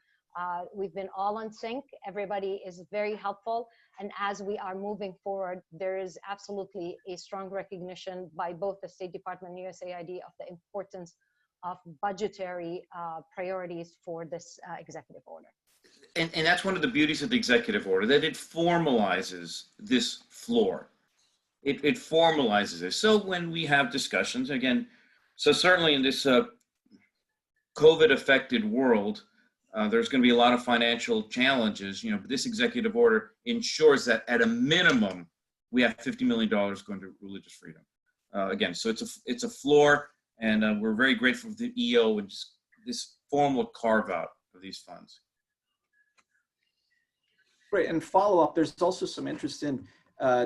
We've been all in sync. Everybody is very helpful. And as we are moving forward, there is absolutely a strong recognition by both the State Department and USAID of the importance of budgetary priorities for this executive order. And that's one of the beauties of the executive order, that it formalizes this floor. It formalizes it. So when we have discussions, again, so certainly in this COVID-affected world, there's going to be a lot of financial challenges, but this executive order ensures that at a minimum, we have $50 million going to religious freedom. Again, so it's a floor, and we're very grateful for the EO and this formal carve out of these funds. Right, and follow up, there's also some interest in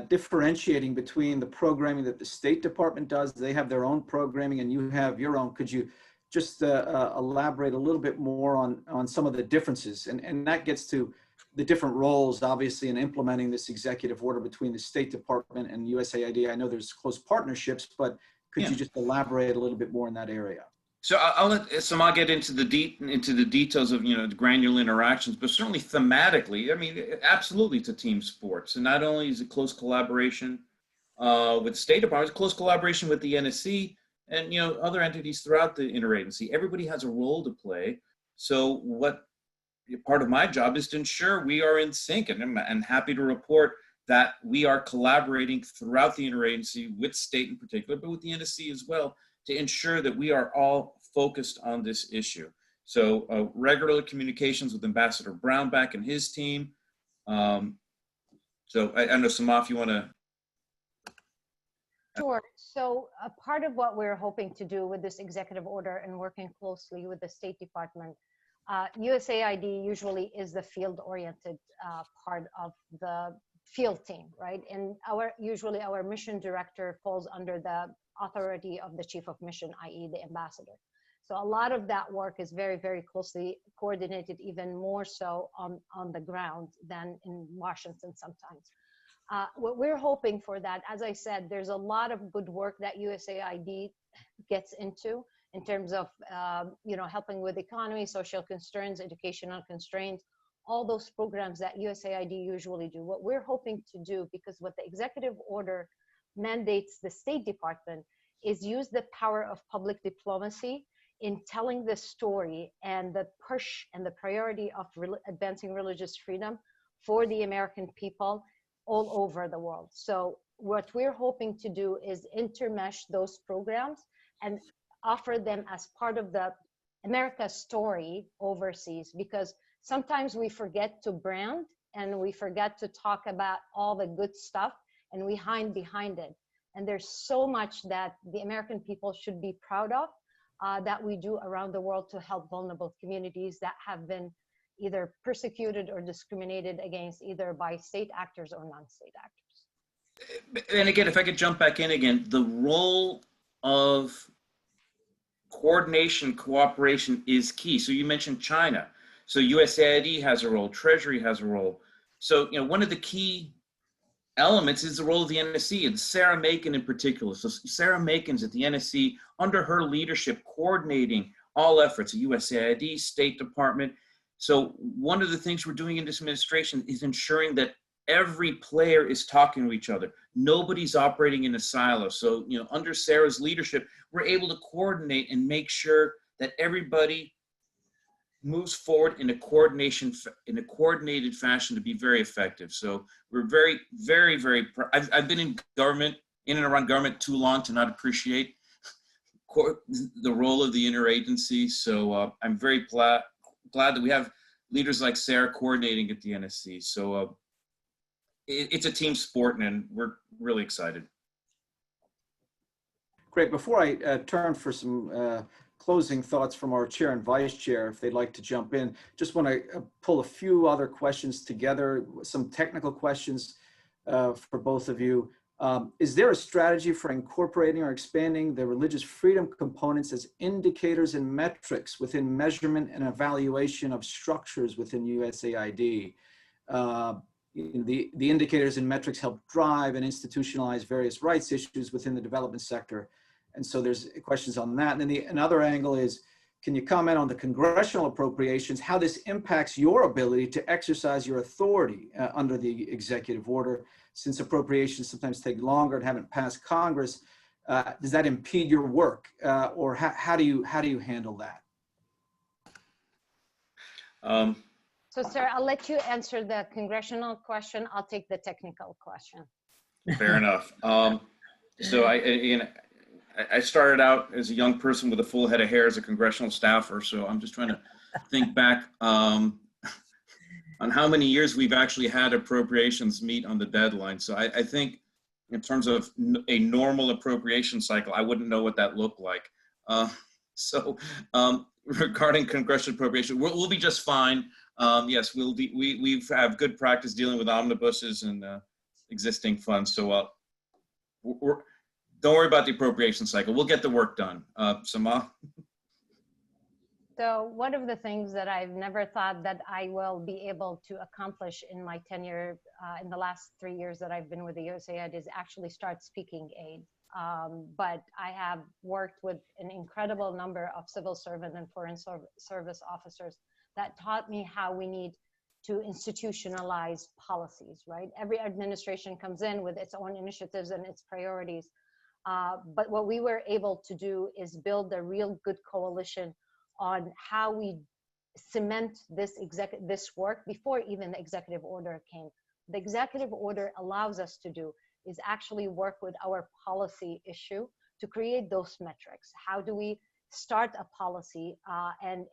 differentiating between the programming that the State Department does. They have their own programming and you have your own. Could you just elaborate a little bit more on some of the differences? And that gets to the different roles, obviously, in implementing this executive order between the State Department and USAID. I know there's close partnerships, but could you just elaborate a little bit more in that area? So I'll let Samad get into the details of, you know, the granular interactions, but certainly thematically, I mean, absolutely it's a team sport. So not only is it close collaboration with the State Department, it's close collaboration with the NSC and, you know, other entities throughout the interagency. Everybody has a role to play. So what part of my job is to ensure we are in sync, and I'm happy to report that we are collaborating throughout the interagency with state in particular, but with the NSC as well, to ensure that we are all focused on this issue. So regular communications with Ambassador Brownback and his team. So I know, Samah, if you want to. Sure. So a part of what we're hoping to do with this executive order and working closely with the State Department, USAID usually is the field-oriented part of the field team, right? And usually our mission director falls under the authority of the chief of mission, i.e. the ambassador. So a lot of that work is very, very closely coordinated, even more so on the ground than in Washington sometimes. What we're hoping for that, as I said, there's a lot of good work that USAID gets into in terms of you know, helping with economy, social concerns, educational constraints, all those programs that USAID usually do. What we're hoping to do, because what the executive order mandates the State Department, is use the power of public diplomacy in telling the story and the push and the priority of advancing religious freedom for the American people all over the world. So what we're hoping to do is intermesh those programs and offer them as part of the America story overseas, because sometimes we forget to brand and we forget to talk about all the good stuff and we hide behind it. And there's so much that the American people should be proud of that we do around the world to help vulnerable communities that have been either persecuted or discriminated against, either by state actors or non-state actors. And again, if I could jump back in again, the role of coordination, cooperation is key. So you mentioned China. So USAID has a role, Treasury has a role. So, you know, one of the key elements is the role of the NSC, and Sarah Macon in particular. So Sarah Macon's at the NSC, under her leadership, coordinating all efforts at USAID, State Department. So one of the things we're doing in this administration is ensuring that every player is talking to each other. Nobody's operating in a silo. So, you know, under Sarah's leadership, we're able to coordinate and make sure that everybody moves forward in a coordinated fashion to be very effective. So we're very, very, very, I've been in government, in and around government too long to not appreciate the role of the interagency. So I'm very glad that we have leaders like Sarah coordinating at the NSC. So it's a team sport and we're really excited. Great. Before I turn for some closing thoughts from our chair and vice chair, if they'd like to jump in, just want to pull a few other questions together, some technical questions for both of you. Is there a strategy for incorporating or expanding the religious freedom components as indicators and metrics within measurement and evaluation of structures within USAID? The indicators and metrics help drive and institutionalize various rights issues within the development sector. And so there's questions on that. And then another angle is, can you comment on the congressional appropriations, how this impacts your ability to exercise your authority under the executive order? Since appropriations sometimes take longer and haven't passed Congress, does that impede your work, or how do you handle that? So, sir, I'll let you answer the congressional question. I'll take the technical question. Fair enough. So I started out as a young person with a full head of hair as a congressional staffer. So I'm just trying to think back on how many years we've actually had appropriations meet on the deadline. So I think in terms of a normal appropriation cycle, I wouldn't know what that looked like. Regarding congressional appropriation, we'll be just fine. Yes, we have good practice dealing with omnibuses and existing funds. So don't worry about the appropriation cycle. We'll get the work done. Sama? So one of the things that I've never thought that I will be able to accomplish in my tenure, in the last 3 years that I've been with the USAID, is actually start speaking aid. But I have worked with an incredible number of civil servant and foreign service officers that taught me how we need to institutionalize policies, right? Every administration comes in with its own initiatives and its priorities. But what we were able to do is build a real good coalition on how we cement this work before even the executive order came. The executive order allows us to do is actually work with our policy issue to create those metrics. How do we start a policy and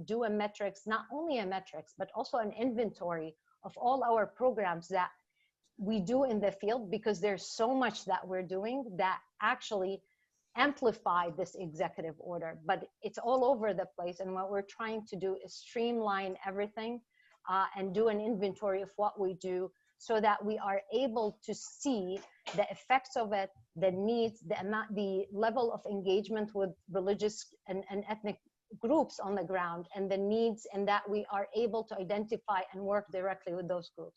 do a metrics, not only a metrics, but also an inventory of all our programs that we do in the field, because there's so much that we're doing that actually amplify this executive order, but it's all over the place. And what we're trying to do is streamline everything and do an inventory of what we do so that we are able to see the effects of it, the needs, the level of engagement with religious and ethnic groups on the ground, and the needs, and that we are able to identify and work directly with those groups.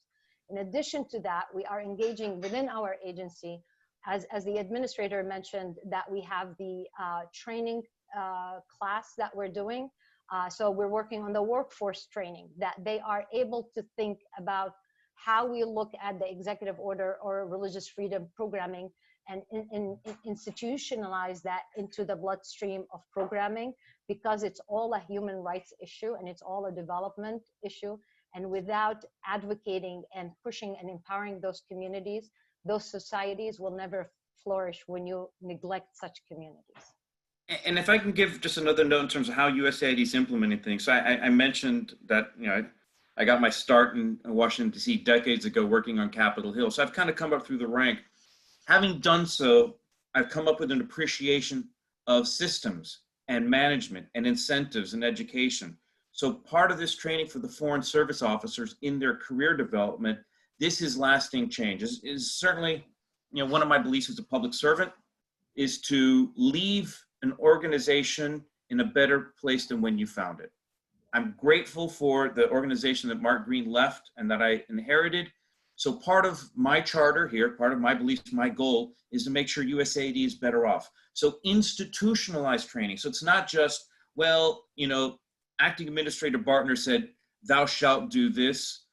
In addition to that, we are engaging within our agency, as the administrator mentioned, that we have the training class that we're doing. So we're working on the workforce training, that they are able to think about how we look at the executive order or religious freedom programming and institutionalize that into the bloodstream of programming, because it's all a human rights issue and it's all a development issue. And without advocating and pushing and empowering those communities, those societies will never flourish when you neglect such communities. And if I can give just another note in terms of how USAID is implementing things. So I mentioned that, I got my start in Washington, D.C. decades ago working on Capitol Hill. So I've kind of come up through the rank. Having done so, I've come up with an appreciation of systems and management and incentives and education. So part of this training for the foreign service officers in their career development, this is lasting change. Is certainly, one of my beliefs as a public servant is to leave an organization in a better place than when you found it. I'm grateful for the organization that Mark Green left and that I inherited. So part of my charter here, part of my beliefs, my goal is to make sure USAID is better off. So institutionalized training. So it's not just, acting administrator Bartner said, thou shalt do this,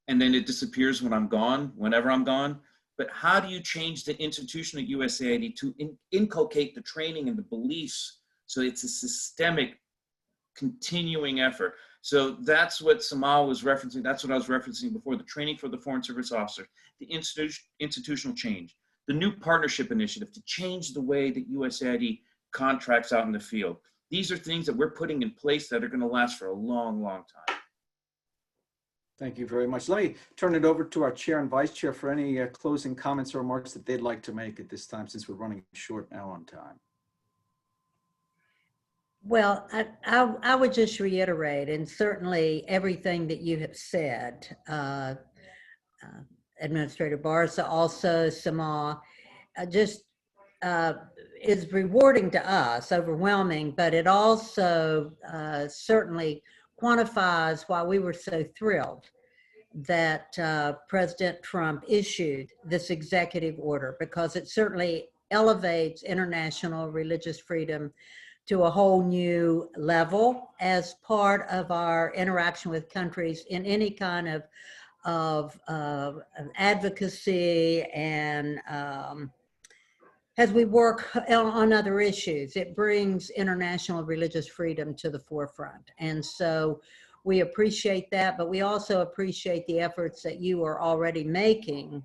and then it disappears when I'm gone, whenever I'm gone. But how do you change the institution at USAID to inculcate the training and the beliefs so it's a systemic, continuing effort? So that's what Samal was referencing. That's what I was referencing before, the training for the foreign service officer, the institutional change, the new partnership initiative to change the way that USAID contracts out in the field. These are things that we're putting in place that are going to last for a long, long time. Thank you very much. Let me turn it over to our chair and vice chair for any closing comments or remarks that they'd like to make at this time, since we're running short now on time. Well, I would just reiterate, and certainly everything that you have said, Administrator Barsa, also Sama, is rewarding to us, overwhelming, but it also certainly quantifies why we were so thrilled that President Trump issued this executive order, because it certainly elevates international religious freedom to a whole new level as part of our interaction with countries in any kind of advocacy and as we work on other issues. It brings international religious freedom to the forefront. And so we appreciate that, but we also appreciate the efforts that you are already making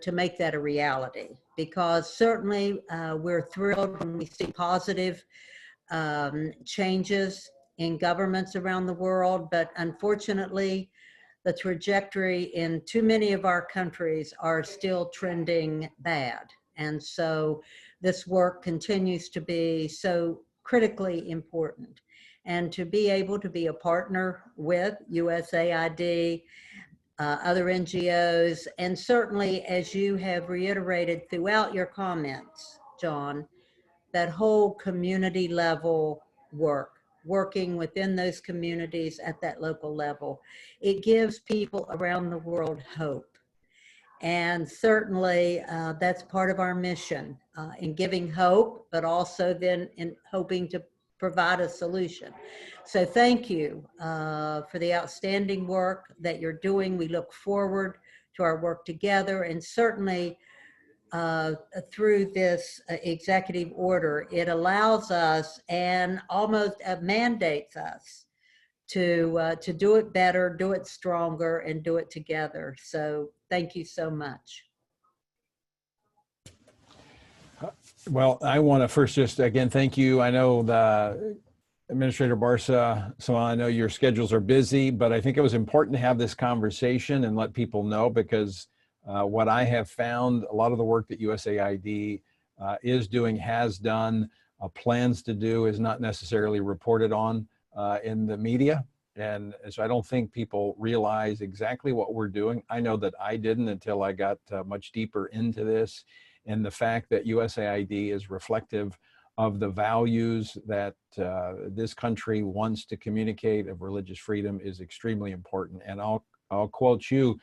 to make that a reality, because certainly we're thrilled when we see positive changes in governments around the world, but unfortunately, the trajectory in too many of our countries are still trending bad. And so this work continues to be so critically important. and to be able to be a partner with USAID, other NGOs, and certainly, as you have reiterated throughout your comments, John, that whole community level work, working within those communities at that local level. It gives people around the world hope. And certainly that's part of our mission in giving hope, but also then in hoping to provide a solution. So thank you for the outstanding work that you're doing. We look forward to our work together, and certainly through this executive order, it allows us and almost mandates us to do it better, do it stronger, and do it together. So thank you so much. Well, I want to first just again thank you. I know the Administrator Barsa, so I know your schedules are busy, but I think it was important to have this conversation and let people know, because what I have found, a lot of the work that USAID is doing, has done, plans to do, is not necessarily reported on in the media. And so I don't think people realize exactly what we're doing. I know that I didn't until I got much deeper into this. And the fact that USAID is reflective of the values that this country wants to communicate of religious freedom is extremely important. And I'll quote you,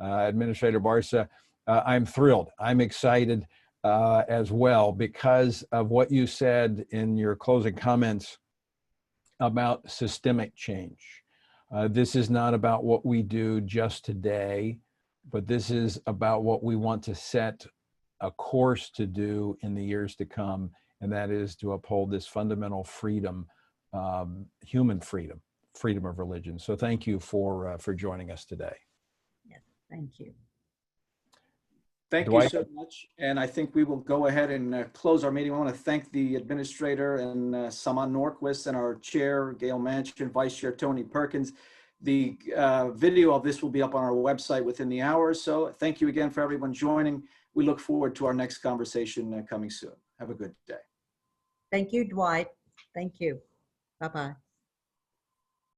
Administrator Barsa, I'm thrilled. I'm excited as well because of what you said in your closing comments about systemic change. This is not about what we do just today, but this is about what we want to set a course to do in the years to come, and that is to uphold this fundamental freedom, human freedom, freedom of religion. So thank you for joining us today. Yes, thank you. Thank you so much. And I think we will go ahead and close our meeting. I want to thank the administrator and Saman Norquist and our chair, Gayle Manchin, vice chair, Tony Perkins. The video of this will be up on our website within the hour. So thank you again for everyone joining. We look forward to our next conversation coming soon. Have a good day. Thank you, Dwight. Thank you. Bye-bye.